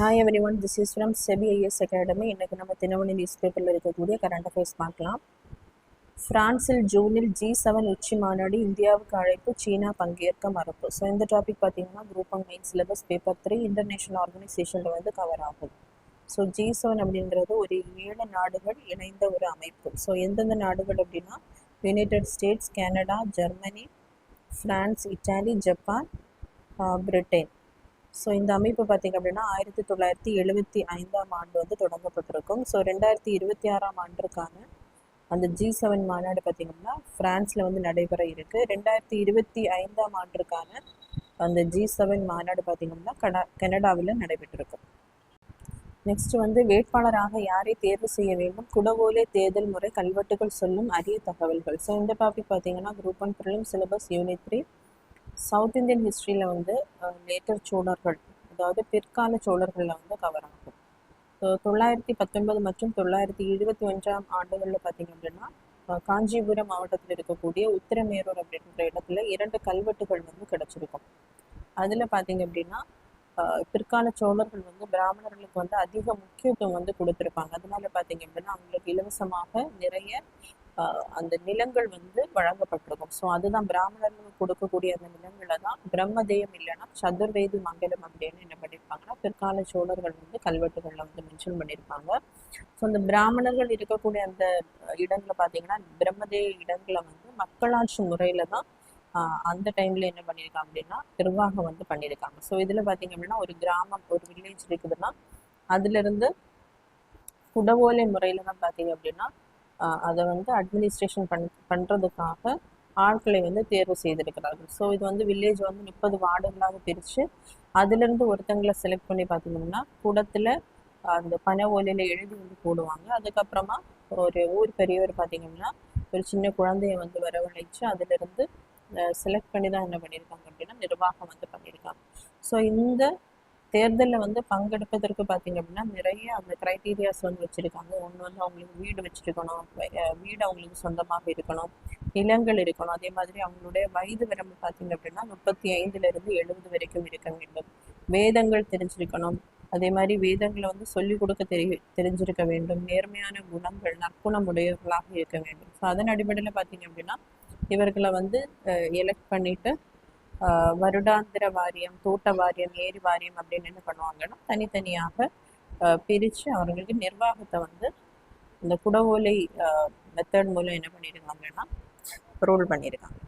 Hi everyone, this is from SEBI IS academy. இன்றைக்கி நம்ம Dinamani news பேப்பரில் இருக்கக்கூடிய கரண்ட் அஃபேர்ஸ் பார்க்கலாம். ஃப்ரான்சில் ஜூனில் G7 உச்சி மாநாடு, இந்தியாவுக்கு அழைப்பு, சீனா பங்கேற்க மறுப்பு. ஸோ இந்த டாபிக் பார்த்தீங்கன்னா group 1 main syllabus paper 3 international ஆர்கனைசேஷனில் வந்து கவர் ஆகும். ஸோ G7 அப்படின்றது ஒரு 7 நாடுகள் இணைந்த ஒரு அமைப்பு. ஸோ எந்தெந்த நாடுகள் அப்படின்னா United states, Canada, Germany, France, Italy, Japan, Britain. So இந்த அமைப்பு பார்த்திங்க அப்படின்னா 1975ஆம் ஆண்டு வந்து தொடங்கப்பட்டிருக்கும். ஸோ 2026ஆம் ஆண்டிற்கான அந்த G7 மாநாடு பார்த்திங்கன்னா ஃப்ரான்ஸில் வந்து நடைபெற இருக்குது. 2025ஆம் ஆண்டிற்கான அந்த G7 மாநாடு பார்த்திங்கன்னா கனடாவில் நடைபெற்றிருக்கும். நெக்ஸ்ட் வந்து வேட்பாளராக யாரை தேர்வு செய்ய வேண்டும், குடவோலை தேர்தல் முறை, கல்வெட்டுகள் சொல்லும் அரிய தகவல்கள். ஸோ இந்த டாபிக் பார்த்திங்கன்னா group 1 prelim syllabus unit 3 south Indian ஹிஸ்ட்ரியில் வந்து லேட்டர் சோழர்கள், அதாவது பிற்கால சோழர்களில் வந்து கவர் ஆகும். ஸோ 919 மற்றும் 921ஆம் ஆண்டுகளில் பார்த்திங்க அப்படின்னா காஞ்சிபுரம் மாவட்டத்தில் இருக்கக்கூடிய உத்திரமேரூர் அப்படின்ற இடத்துல 2 கல்வெட்டுகள் வந்து கிடச்சிருக்கும். அதில் பார்த்திங்க அப்படின்னா பிற்கால சோழர்கள் வந்து பிராமணர்களுக்கு வந்து அதிக முக்கியத்துவம் வந்து கொடுத்துருப்பாங்க. அதனால பார்த்திங்க அப்படின்னா அவங்களுக்கு இலவசமாக நிறைய அந்த நிலங்கள் வந்து வழங்கப்பட்டிருக்கும். ஸோ அதுதான் பிராமணர்களுக்கு கொடுக்கக்கூடிய அந்த நிலங்களை தான் பிரம்மதேயம் இல்லைன்னா சதுர்வேதி மங்கலம் அப்படின்னு என்ன பண்ணியிருப்பாங்கன்னா பிற்கால சோழர்கள் வந்து கல்வெட்டுகளில் வந்து மென்ஷன் பண்ணியிருப்பாங்க. ஸோ அந்த பிராமணர்கள் இருக்கக்கூடிய அந்த இடங்களை பார்த்தீங்கன்னா பிரம்மதேய இடங்களை வந்து மக்களாட்சி முறையில தான் அந்த டைம்ல என்ன பண்ணியிருக்காங்க அப்படின்னா நிர்வாகம் வந்து பண்ணியிருக்காங்க. ஸோ இதில் பார்த்தீங்க அப்படின்னா ஒரு கிராமம், ஒரு வில்லேஜ் இருக்குதுன்னா அதுலேருந்து குடவோலை முறையில தான் பார்த்தீங்க அப்படின்னா அதை வந்து அட்மினிஸ்ட்ரேஷன் பண்ணுறதுக்காக ஆட்களை வந்து தேர்வு செய்திருக்கிறார்கள். ஸோ இது வந்து வில்லேஜ் வந்து 30 வார்டுகளாக பிரித்து அதுலேருந்து ஒருத்தங்களை செலக்ட் பண்ணி பார்த்தீங்கன்னா கூடத்தில் அந்த பனை ஓலையில் எழுதி வந்து போடுவாங்க. அதுக்கப்புறமா ஒரு ஊர் பெரியவர் பார்த்தீங்கன்னா ஒரு சின்ன குழந்தைய வந்து வரவழைச்சு அதிலிருந்து செலக்ட் பண்ணி தான் என்ன பண்ணியிருக்காங்க அப்படின்னா நிர்வாகம் வந்து பண்ணியிருக்காங்க. ஸோ இந்த தேர்தலில் வந்து பங்கெடுப்பதற்கு பார்த்தீங்க அப்படின்னா நிறைய அந்த க்ரைட்டீரியாஸ் வந்து வச்சுருக்காங்க. ஒன்று வந்து அவங்களுக்கு வீடு வச்சுருக்கணும், வீடு அவங்களுக்கு சொந்தமாக இருக்கணும், நிலங்கள் இருக்கணும். அதே மாதிரி அவங்களுடைய வயது வரம்பு பார்த்தீங்க அப்படின்னா 35லேருந்து 70 வரைக்கும் இருக்க வேண்டும். வேதங்கள் தெரிஞ்சிருக்கணும். அதே மாதிரி வேதங்களை வந்து சொல்லிக் கொடுக்க தெரிஞ்சிருக்க வேண்டும். நேர்மையான குணங்கள், நற்குணம் உடையவர்களாக இருக்க வேண்டும். ஸோ அதன் அடிப்படையில் பார்த்தீங்க அப்படின்னா இவர்களை வந்து எலெக்ட் பண்ணிட்டு வருடாந்திர வாரியம், தோட்ட வாரியம், ஏரி வாரியம் அப்படின்னு என்ன பண்ணுவாங்கன்னா தனித்தனியாக பிரித்து அவர்களுக்கு நிர்வாகத்தை வந்து இந்த குடவோலை மெத்தட் மூலம் என்ன பண்ணியிருக்காங்கன்னா ரோல் பண்ணியிருக்காங்க.